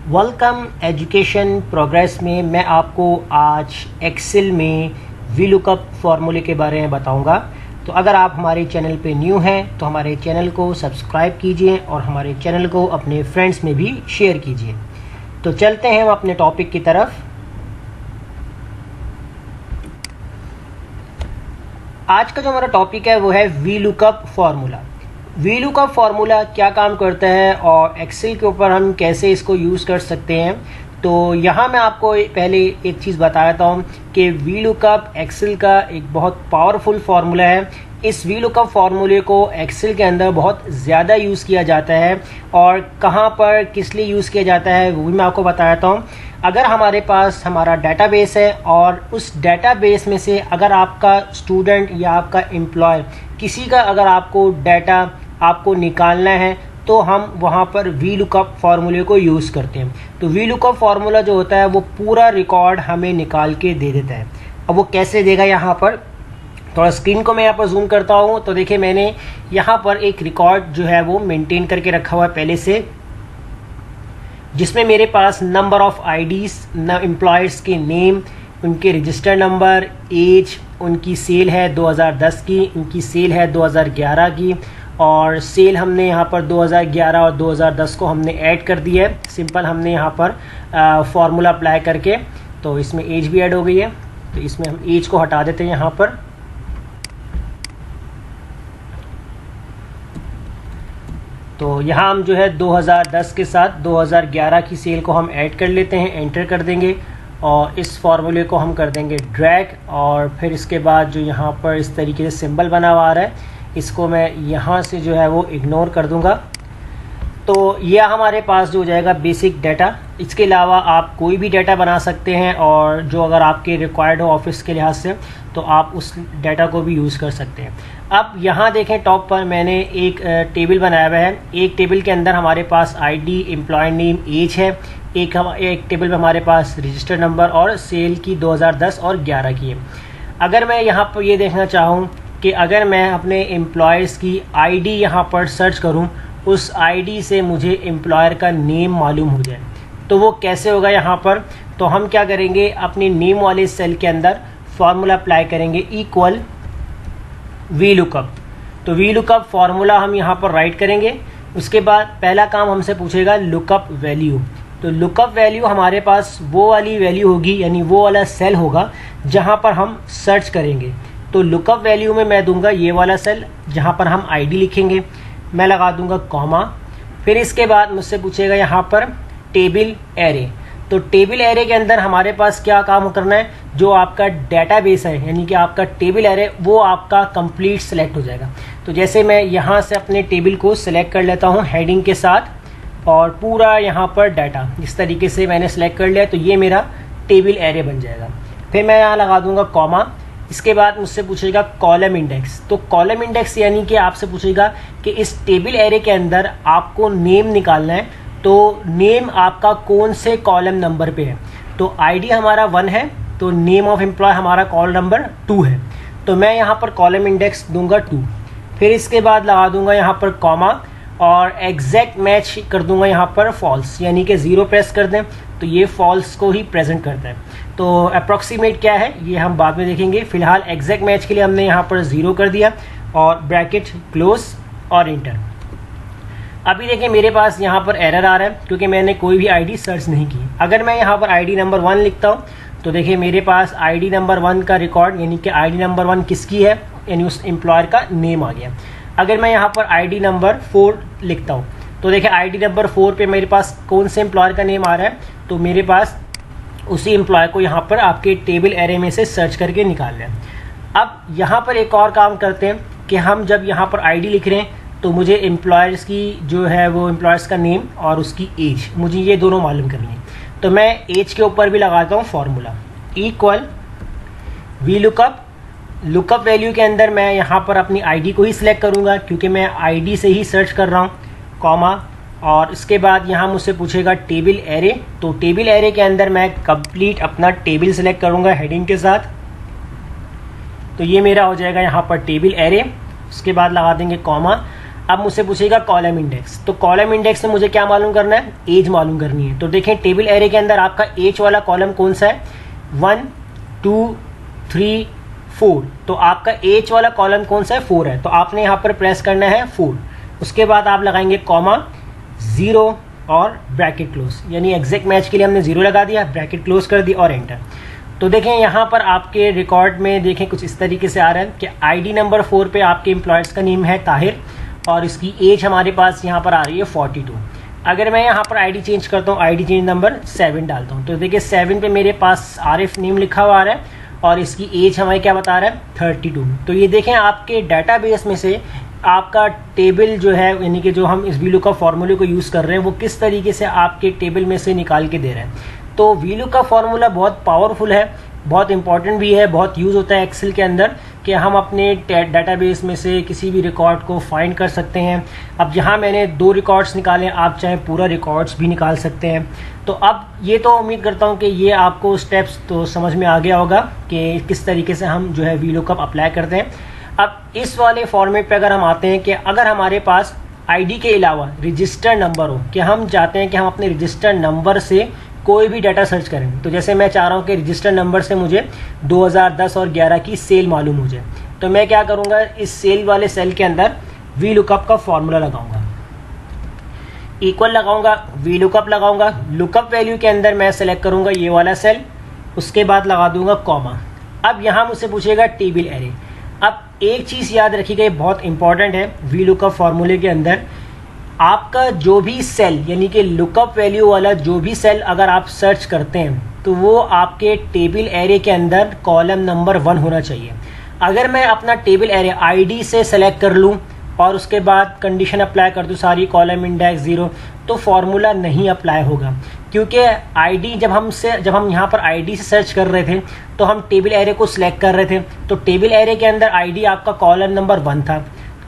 Welcome education progress में मैं आपको आज एक्सेल में वीलुकअप फार्मूले के बारे में बताऊंगा। तो अगर आप हमारे चैनल पे न्यू हैं तो हमारे चैनल को सब्सक्राइब कीजिए और हमारे चैनल को अपने फ्रेंड्स में भी शेयर कीजिए। तो चलते हैं हम अपने टॉपिक की तरफ। आज का जो हमारा टॉपिक है वो है वीलुकअप फार्मूला। वीलुकअप फार्मूला क्या काम करता है और एक्सेल के ऊपर हम कैसे इसको यूज़ कर सकते हैं। तो यहाँ मैं आपको पहले एक चीज़ बता देता हूँ कि वीलुकअप एक्सेल का एक बहुत पावरफुल फार्मूला है। इस वीलुकअप फार्मूले को एक्सेल के अंदर बहुत ज़्यादा यूज़ किया जाता है और कहाँ पर किस लिए यूज़ किया जाता है वो भी मैं आपको बता देता हूँ। अगर हमारे पास हमारा डेटाबेस है और उस डेटाबेस में से अगर आपका स्टूडेंट या आपका एम्प्लॉय किसी का अगर आपको डाटा आपको निकालना है तो हम वहाँ पर वीलुकअप फार्मूले को यूज़ करते हैं। तो वीलुकअप फार्मूला जो होता है वो पूरा रिकॉर्ड हमें निकाल के दे देता है। अब वो कैसे देगा, यहाँ पर थोड़ा स्क्रीन को मैं यहाँ पर जूम करता हूँ तो देखिए मैंने यहाँ पर एक रिकॉर्ड जो है वो मेंटेन करके रखा हुआ है पहले से, जिसमें मेरे पास नंबर ऑफ आईडीज़, एम्प्लॉयर्स के नेम, उनके रजिस्टर नंबर, एज, उनकी सेल है 2010 की, उनकी सेल है 2011 की और सेल हमने यहाँ पर 2011 और 2010 को हमने ऐड कर दिया है। सिंपल हमने यहाँ पर फार्मूला अप्लाई करके, तो इसमें एज भी ऐड हो गई है। तो इसमें हम एज को हटा देते हैं यहाँ पर। तो यहाँ हम जो है 2010 के साथ 2011 की सेल को हम ऐड कर लेते हैं, एंटर कर देंगे और इस फार्मूले को हम कर देंगे ड्रैग। और फिर इसके बाद जो यहाँ पर इस तरीके से सिंबल बना हुआ आ रहा है इसको मैं यहाँ से जो है वो इग्नोर कर दूँगा। तो यह हमारे पास जो हो जाएगा बेसिक डाटा। इसके अलावा आप कोई भी डाटा बना सकते हैं और जो अगर आपके रिक्वायर्ड हो ऑफिस के लिहाज से तो आप उस डाटा को भी यूज़ कर सकते हैं। अब यहाँ देखें टॉप पर मैंने एक टेबल बनाया हुआ है। एक टेबल के अंदर हमारे पास आईडी, एम्प्लॉय नेम, एज है। एक टेबल में हमारे पास रजिस्टर नंबर और सेल की 2010 और 11 की है। अगर मैं यहाँ पर ये देखना चाहूँ कि अगर मैं अपने एम्प्लॉयर्स की आईडी यहाँ पर सर्च करूँ, उस आईडी से मुझे एम्प्लॉयर का नेम मालूम हो जाए तो वो कैसे होगा यहाँ पर। तो हम क्या करेंगे, अपने नेम वाले सेल के अंदर फार्मूला अप्लाई करेंगे इक्वल वीलुकअप। तो वीलुकअप फार्मूला हम यहाँ पर राइट करेंगे। उसके बाद पहला काम हमसे पूछेगा लुकअप वैल्यू। तो लुकअप वैल्यू हमारे पास वो वाली वैल्यू होगी, यानी वो वाला सेल होगा जहाँ पर हम सर्च करेंगे। तो लुकअप वैल्यू में मैं दूंगा ये वाला सेल जहाँ पर हम आईडी लिखेंगे, मैं लगा दूंगा कॉमा। फिर इसके बाद मुझसे पूछेगा यहाँ पर टेबल एरे। तो टेबल एरे के अंदर हमारे पास क्या काम करना है, जो आपका डेटाबेस है यानी कि आपका टेबल एरे वो आपका कंप्लीट सेलेक्ट हो जाएगा। तो जैसे मैं यहाँ से अपने टेबल को सिलेक्ट कर लेता हूँ हेडिंग के साथ और पूरा यहाँ पर डाटा इस तरीके से मैंने सेलेक्ट कर लिया, तो ये मेरा टेबल एरे बन जाएगा। फिर मैं यहाँ लगा दूंगा कॉमा। इसके बाद मुझसे पूछेगा कॉलम इंडेक्स। तो कॉलम इंडेक्स यानी कि आपसे पूछेगा कि इस टेबल एरे के अंदर आपको नेम निकालना है, तो नेम आपका कौन से कॉलम नंबर पे है। तो आईडी हमारा 1 है, तो नेम ऑफ एम्प्लॉय हमारा कॉलम नंबर 2 है, तो मैं यहाँ पर कॉलम इंडेक्स दूंगा 2। फिर इसके बाद लगा दूंगा यहाँ पर कॉमा और एग्जैक्ट मैच कर दूंगा यहाँ पर फॉल्स, यानी कि 0 प्रेस कर दें तो ये फॉल्स को ही प्रेजेंट करता है। तो अप्रॉक्सीमेट क्या है ये हम बाद में देखेंगे। फिलहाल एग्जैक्ट मैच के लिए हमने यहाँ पर 0 कर दिया और ब्रैकेट क्लोज और इंटर। अभी देखिए मेरे पास यहाँ पर एरर आ रहा है क्योंकि मैंने कोई भी आईडी सर्च नहीं की। अगर मैं यहाँ पर आईडी नंबर 1 लिखता हूँ तो देखिए मेरे पास आईडी नंबर 1 का रिकॉर्ड यानी कि आईडी नंबर 1 किसकी है, यानी उस एम्प्लॉयर का नेम आ गया। अगर मैं यहाँ पर आईडी नंबर 4 लिखता हूँ तो देखिए आईडी नंबर 4 पे मेरे पास कौन से एम्प्लॉयर का नेम आ रहा है, तो मेरे पास उसी एम्प्लॉय को यहाँ पर आपके टेबल एरे में से सर्च करके निकाल लें। अब यहाँ पर एक और काम करते हैं कि हम जब यहाँ पर आईडी लिख रहे हैं तो मुझे एम्प्लॉयर्स की जो है वो एम्प्लॉयर्स का नेम और उसकी एज, मुझे ये दोनों मालूम करनी है। तो मैं एज के ऊपर भी लगाता हूँ formula equal VLOOKUP. Lookup value के अंदर मैं यहाँ पर अपनी आईडी को ही सिलेक्ट करूँगा क्योंकि मैं आईडी से ही सर्च कर रहा हूँ, कॉमा। और इसके बाद यहाँ मुझसे पूछेगा टेबल एरे। तो टेबल एरे के अंदर मैं कंप्लीट अपना टेबल सेलेक्ट करूँगा हेडिंग के साथ, तो ये मेरा हो जाएगा यहाँ पर टेबल एरे। उसके बाद लगा देंगे कॉमा। अब मुझसे पूछेगा कॉलम इंडेक्स, तो कॉलम इंडेक्स में मुझे क्या मालूम करना है, एज मालूम करनी है। तो देखें टेबल एरे के अंदर आपका एज वाला कॉलम कौन सा है, 1 2 3 4, तो आपका एज वाला कॉलम कौन सा है, 4 है। तो आपने यहाँ पर प्रेस करना है 4, उसके बाद आप लगाएंगे कॉमा 0 और ब्रैकेट क्लोज, यानी एग्जैक्ट मैच के लिए हमने 0 लगा दिया, ब्रैकेट क्लोज कर दी और एंटर। तो देखें यहाँ पर आपके रिकॉर्ड में देखें कुछ इस तरीके से आ रहा है कि आईडी नंबर 4 पे आपके एम्प्लॉयज़ का नेम है ताहिर और इसकी एज हमारे पास यहाँ पर आ रही है 42। अगर मैं यहाँ पर आईडी चेंज करता हूँ, आईडी चेंज नंबर 7 डालता हूँ, तो देखिए 7 पे मेरे पास आरिफ नेम लिखा हुआ आ रहा है और इसकी एज हमारी क्या बता रहा है, 32। तो ये देखें आपके डाटाबेस में से आपका टेबल जो है, यानी कि जो हम इस VLOOKUP फार्मूले को यूज़ कर रहे हैं वो किस तरीके से आपके टेबल में से निकाल के दे रहे हैं। तो VLOOKUP फार्मूला बहुत पावरफुल है, बहुत इंपॉर्टेंट भी है, बहुत यूज़ होता है एक्सेल के अंदर कि हम अपने डाटाबेस में से किसी भी रिकॉर्ड को फाइंड कर सकते हैं। अब यहाँ मैंने 2 रिकॉर्ड्स निकाले, आप चाहे पूरा रिकॉर्ड्स भी निकाल सकते हैं। तो अब ये तो उम्मीद करता हूँ कि ये आपको स्टेप्स तो समझ में आ गया होगा कि किस तरीके से हम जो है VLOOKUP अप्लाई करते हैं। अब इस वाले फॉर्मेट पे अगर हम आते हैं कि अगर हमारे पास आईडी के अलावा रजिस्टर नंबर हो, कि हम चाहते हैं कि हम अपने रजिस्टर नंबर से कोई भी डाटा सर्च करें, तो जैसे मैं चाह रहा हूँ कि रजिस्टर नंबर से मुझे 2010 और 11 की सेल मालूम हो जाए, तो मैं क्या करूँगा, इस सेल वाले सेल के अंदर VLOOKUP का फॉर्मूला लगाऊंगा, इक्वल लगाऊंगा, VLOOKUP लगाऊंगा, लुकअप वैल्यू के अंदर मैं सेलेक्ट करूँगा ये वाला सेल, उसके बाद लगा दूंगा कॉमा। अब यहाँ मुझसे पूछेगा टेबल एरे। अब एक चीज़ याद रखिएगा, बहुत इंपॉर्टेंट है, VLOOKUP फार्मूले के अंदर आपका जो भी सेल, यानी कि लुकअप वैल्यू वाला जो भी सेल अगर आप सर्च करते हैं तो वो आपके टेबल एरे के अंदर कॉलम नंबर 1 होना चाहिए। अगर मैं अपना टेबल एरे आईडी से सेलेक्ट कर लूँ और उसके बाद कंडीशन अप्लाई कर दूँ सारी कॉलम इंडेक्स 0, तो फार्मूला नहीं अप्लाई होगा, क्योंकि आईडी जब हम यहाँ पर आईडी से सर्च कर रहे थे तो हम टेबल एरे को सिलेक्ट कर रहे थे, तो टेबल एरे के अंदर आईडी आपका कॉलम नंबर 1 था,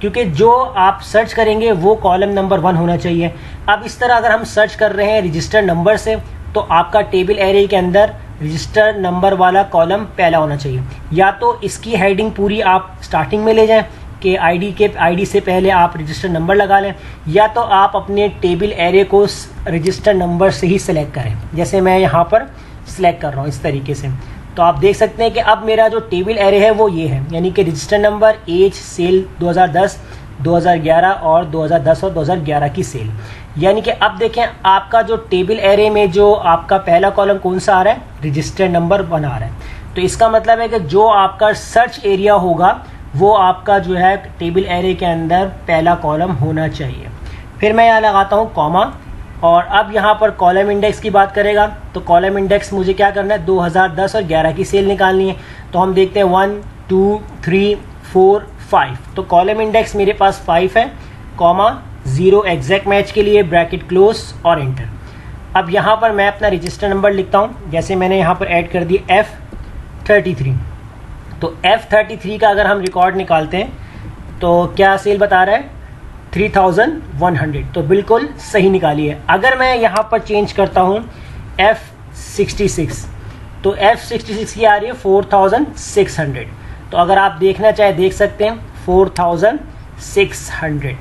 क्योंकि जो आप सर्च करेंगे वो कॉलम नंबर 1 होना चाहिए। अब इस तरह अगर हम सर्च कर रहे हैं रजिस्टर नंबर से, तो आपका टेबल एरे के अंदर रजिस्टर नंबर वाला कॉलम पहला होना चाहिए। या तो इसकी हेडिंग पूरी आप स्टार्टिंग में ले जाएं कि आईडी से पहले आप रजिस्टर नंबर लगा लें, या तो आप अपने टेबल एरे को रजिस्टर नंबर से ही सिलेक्ट करें, जैसे मैं यहाँ पर सिलेक्ट कर रहा हूँ इस तरीके से। तो आप देख सकते हैं कि अब मेरा जो टेबल एरे है वो ये है, यानी कि रजिस्टर नंबर, एज, सेल 2010, 2011 और 2010 और 2011 की सेल। यानी कि अब देखें आपका जो टेबल एरे में जो आपका पहला कॉलम कौन सा आ रहा है, रजिस्टर नंबर 1 आ रहा है। तो इसका मतलब है कि जो आपका सर्च एरिया होगा वो आपका जो है टेबल एरे के अंदर पहला कॉलम होना चाहिए। फिर मैं यहाँ लगाता हूँ कॉमा, और अब यहाँ पर कॉलम इंडेक्स की बात करेगा, तो कॉलम इंडेक्स मुझे क्या करना है, 2010 और 11 की सेल निकालनी है। तो हम देखते हैं 1 2 3 4 5, तो कॉलम इंडेक्स मेरे पास 5 है, कॉमा 0 एग्जैक्ट मैच के लिए, ब्रैकेट क्लोज और एंटर। अब यहाँ पर मैं अपना रजिस्टर नंबर लिखता हूँ, जैसे मैंने यहाँ पर ऐड कर दी F33। तो F33 का अगर हम रिकॉर्ड निकालते हैं तो क्या सेल बता रहा है, 3100, तो बिल्कुल सही निकाली है। अगर मैं यहाँ पर चेंज करता हूँ F66, तो F66 की आ रही है 4600, तो अगर आप देखना चाहे देख सकते हैं 4600।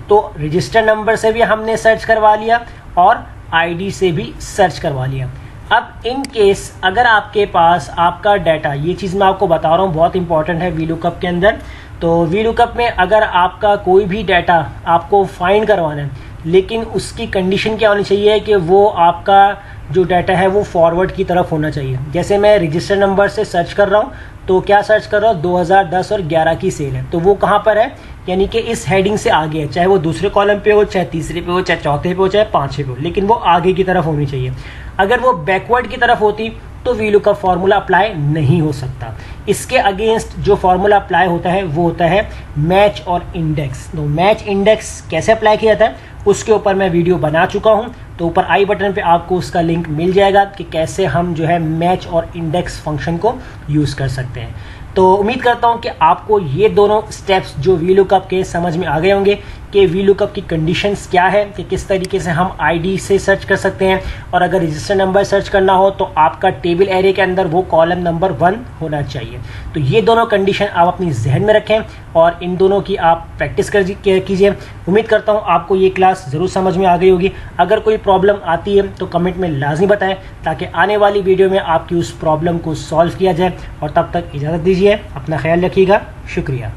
तो रजिस्टर नंबर से भी हमने सर्च करवा लिया और आईडी से भी सर्च करवा लिया। अब इन केस अगर आपके पास आपका डाटा, ये चीज़ मैं आपको बता रहा हूँ बहुत इंपॉर्टेंट है VLOOKUP के अंदर, तो VLOOKUP में अगर आपका कोई भी डाटा आपको फाइंड करवाना है, लेकिन उसकी कंडीशन क्या होनी चाहिए कि वो आपका जो डाटा है वो फॉरवर्ड की तरफ होना चाहिए। जैसे मैं रजिस्टर नंबर से सर्च कर रहा हूँ, तो क्या सर्च कर रहा हूँ, 2010 और 11 की सेल है, तो वो कहाँ पर है, यानी कि इस हेडिंग से आगे है, चाहे वो दूसरे कॉलम पे हो, चाहे तीसरे पे हो, चाहे चौथे पे हो, चाहे पाँचवें पे हो, लेकिन वो आगे की तरफ होनी चाहिए। अगर वो बैकवर्ड की तरफ होती तो VLOOKUP फार्मूला अप्लाई नहीं हो सकता। इसके अगेंस्ट जो फार्मूला अप्लाई होता है वो होता है मैच और इंडेक्स। तो मैच इंडेक्स कैसे अप्लाई किया जाता है उसके ऊपर मैं वीडियो बना चुका हूं, तो ऊपर आई बटन पे आपको उसका लिंक मिल जाएगा कि कैसे हम जो है मैच और इंडेक्स फंक्शन को यूज़ कर सकते हैं। तो उम्मीद करता हूं कि आपको ये दोनों स्टेप्स जो VLOOKUP के समझ में आ गए होंगे कि वी लुकअप की कंडीशंस क्या है, कि किस तरीके से हम आईडी से सर्च कर सकते हैं, और अगर रजिस्टर नंबर सर्च करना हो तो आपका टेबल एरे के अंदर वो कॉलम नंबर 1 होना चाहिए। तो ये दोनों कंडीशन आप अपनी जहन में रखें और इन दोनों की आप प्रैक्टिस कीजिए। उम्मीद करता हूँ आपको ये क्लास ज़रूर समझ में आ गई होगी। अगर कोई प्रॉब्लम आती है तो कमेंट में लाजमी बताएं, ताकि आने वाली वीडियो में आपकी उस प्रॉब्लम को सॉल्व किया जाए। और तब तक इजाज़त दीजिए, अपना ख्याल रखिएगा, शुक्रिया।